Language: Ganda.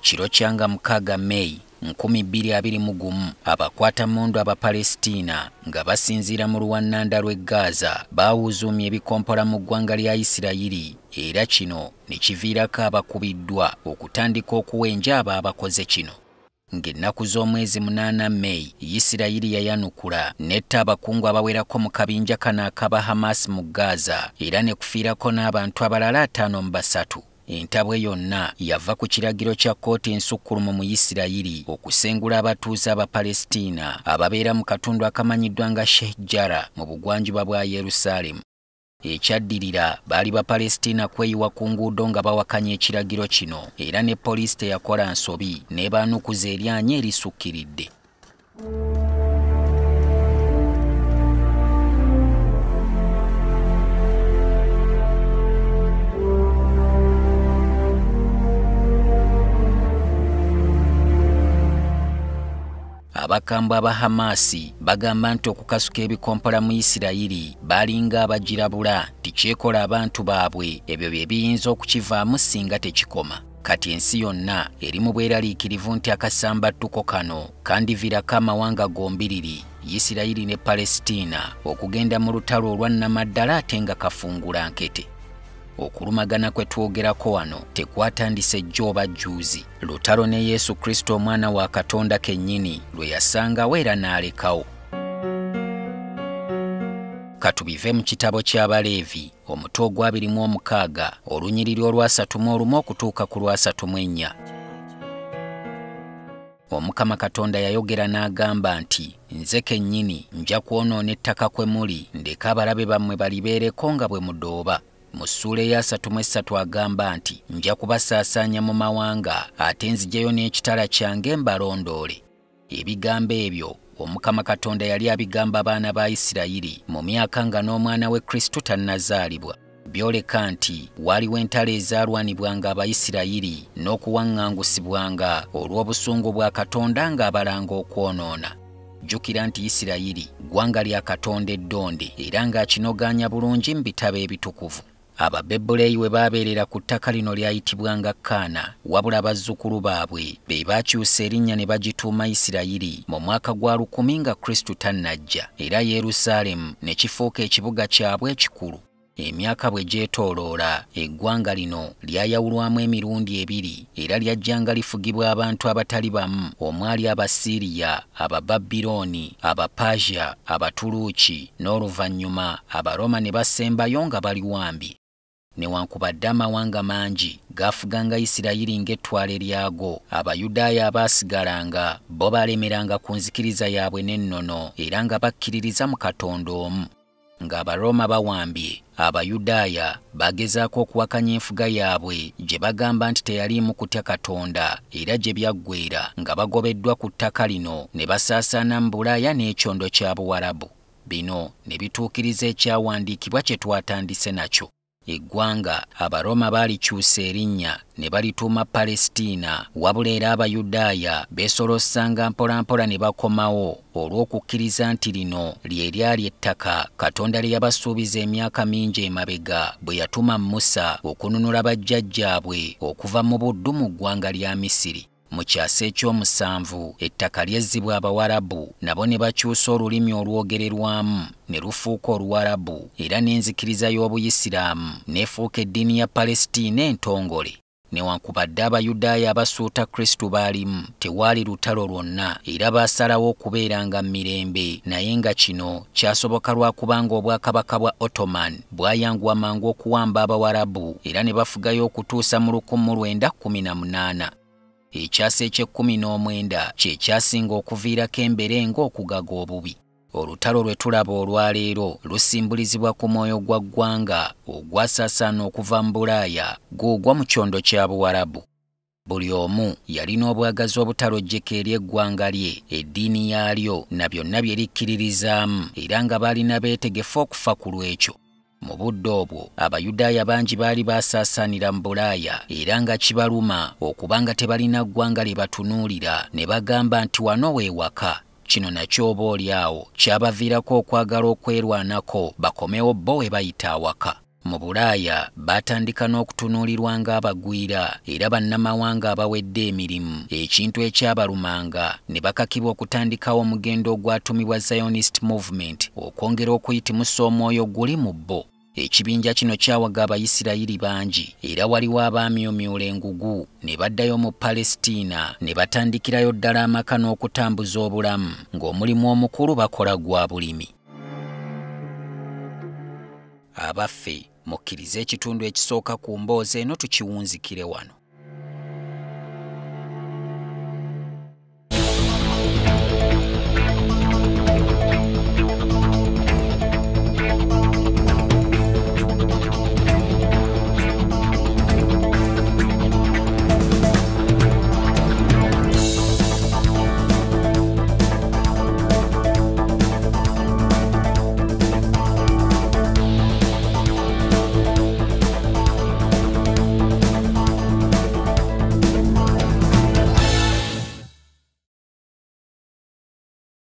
Kiro kyanga 6 Mei 2021 abakwata mmundu Abapalestiina nga basinziira mu luwannanda lw'e Gaza baawuzuumya ebikompola mu ggwanga lya Isreal era kino ne kiviirako abakubiddwa okutandika okuwenja abo abakoze kino. Ng'ennaku z'omwezi 8 Mei Isreal yayanukula netta abakungu abawerako mu kabinja kano akaba Hamas mu Gaza era ne kufiirako n'abantu abalala 5 mu basatu. Entabwe yonna yava ku kiragiro kya kkooti ensukkulumu mu Isreal okusengula abatuuze Abapalestiina ababeera mu katundu akamanyiddwa nga Sheikh Jarrah mu bugwanjuba bwa Yerusalemu. Ekyaddirira baali Bapalestiina kweyiwa ku nguudo nga bawakanya ekiragiro kino era ne poliisi teyakola nsobi n'ebaanukuza eryanya erisukkiridde. Abakambwe aba Hamasi bagamba nti okukasuka ebikompola mu Isreal balinga abagirabula tikyekola abantu baabwe ebyo bye biyinza okukivaamu singa tekikoma. Kati ensi yonna eri mu bweraliikirivu nti akasambattuko kano kandiviirako amawanga gombi, Isreal ne Palestine okugenda mu lutalo olwannamaddala ate nga kafungula nkete. Okulumagana kwe twogerako wano tekwatandise jjo oba jjuuzi. Lutalo ne Yesu Kristo omwana wa Katonda kennyini lwe yasangawo era n'alekawo. Katubive mu kitabo ky'Abaleevi omutwe ogwa 26 olunyiriri olwa 31 okutuuka ku lwa 34. Omukama Katonda yayogera n'agamba nti nze kennyini nja kwonoona ettaka kwe muli ndeka abalabe bammwe balibeereko nga bwe mudooba. Mu ssuula eya 33 agamba nti nja kubasaasaanya mu mawanga ate nziggyayo n'ekitala kyange mbalondoole. Ebigambo ebyo Omukama Katonda yali abigamba abaana ba Isirayiri mu myaka nga n'omwana we Kristo tannazaalibwa. Byoleka nti waliwo entalo ezaalwanibwanga Abayisirayiri n'okuwaŋŋangusibwanga olw'obusungu bwa Katonda ng'abalanga okwonoona. Jjukira nti Isirayiri ggwanga lya Katonda eddonde era ng'akinogaanya bulungi mu bitabo ebitukuvu. Ababebbuleeyi we baabeerera ku ttaka lino lyayitibwanga Kaana, wabula bazzukulu baabwe be baakyusa erinnya ne bagituuma Isirayiri mu mwaka gwa 1000 nga Kristo tannajja, era Yerusaalemu ne kifuuka ekibuga kyabwe ekikulu. Emyaka bwe gyetooloola eggwanga lino lyayawulwamu emirundi 2 era lyajjanga lifugibwa abantu abatali bamu omwali Abasiriya, Abababirooni, Abapaja, Abatuluuki n'oluvannyuma Abaroma ne basembayo nga bali wambi. Newankubadde amawanga mangi gaafuganga Isirayiri ng'ettwale lyago, Abayudaaya abaasigalanga bo baalemeranga ku nzikiriza yaabwe n'ennono era nga bakkiririza mu Katonda omu. Ng'Abaroma bawambye, Abayudaaya bagezaako okuwakanya enfuga yaabwe gye bagamba nti teyaliimu kutya Katonda era gye byaggweera nga bagobeddwa ku ttaka lino ne basaasaana mu Bulaaya n'ekyondo kya Buwarabu. Bino ne bituukiriza ekyawandiikibwa kye twatandise nakyo. Eggwanga Abaroma baalikyusa erinnya ne balituuma Palestina, wabula era Abayudaaya beesolosanga mpolampola ne bakomawo olw'okukkiriza nti lino lye lyali ettaka Katonda lye yabasuubiza emyaka mingi emabega bwe yatuma Musa okununula bajjajjaabwe okuva mu buddu mu ggwanga lya Misiri. Mu kyasa eky'omusanvu ettaka lyezzibwa Abawarabu nabo ne bakyusa olulimi olwogererwamu ne lufuuka Oluwarabu era n'enzikiriza y'Obuyisiraamu n'efuuka eddiini ya Palestina entongole. Newankubadde Abayudaaya abasuuta Kristo baalimu, tewaali lutalo lwonna era baasalawo okubeeranga mu mirembe, naye nga kino kyasoboka lwakubanga obwakabaka bwa Ottoman bwayanguwa mangu okuwamba Abawarabu era ne bafugayo okutuusa mu 1918. Ekyasa ekye-19 kye kyasinga okuviirako embeere ng'okugaga obubi. Olutalo lwe tulaba olwaleero lusimbulizibwa ku mwoyo gwa ggwanga ogwasaasaana okuva mu Bulaaya guugwa mu kyondo kya Buwarabu. Buli omu yalina obwagazi obutalojjeka eri eggwanga lye, eddiini yaalyo na byonna bye likkiririzaamu era nga baalina beetegefu okufa ku lw'ekyo. Mu budde obwo Abayudaaya bangi baali baasaasaanira mu Bulaaya era nga kibaluma okubanga tebalina ggwanga lye batunuulira ne bagamba nti wano weewaka. Kino nakyo oboolyawo kyabaviirako okwagala okwerwanako bakomewo bo we bayita awaka. Mu Bulaaya batandika n'okutunuulirwa ng'abagwira era bannamawanga abawedde emirimu, ekintu ekyabalumanga ne bakakibwa okutandikawo omugendo ogwatumibwa Zionist Movement okwongera okuyitimusa omwoyo guli mu bo. Ekibinja kino kyawaga Abayisirayiri bangi era waliwo abaamyumyula engugu ne baddayo mu Palestine ne batandikirayo ddala amaka n'okutambuza obulamu ng'omulimu omukulu bakola gwa bulimi. Abaffe mukkirize ekitundu ekisooka ku mboozi eno tukiwunzikire wano.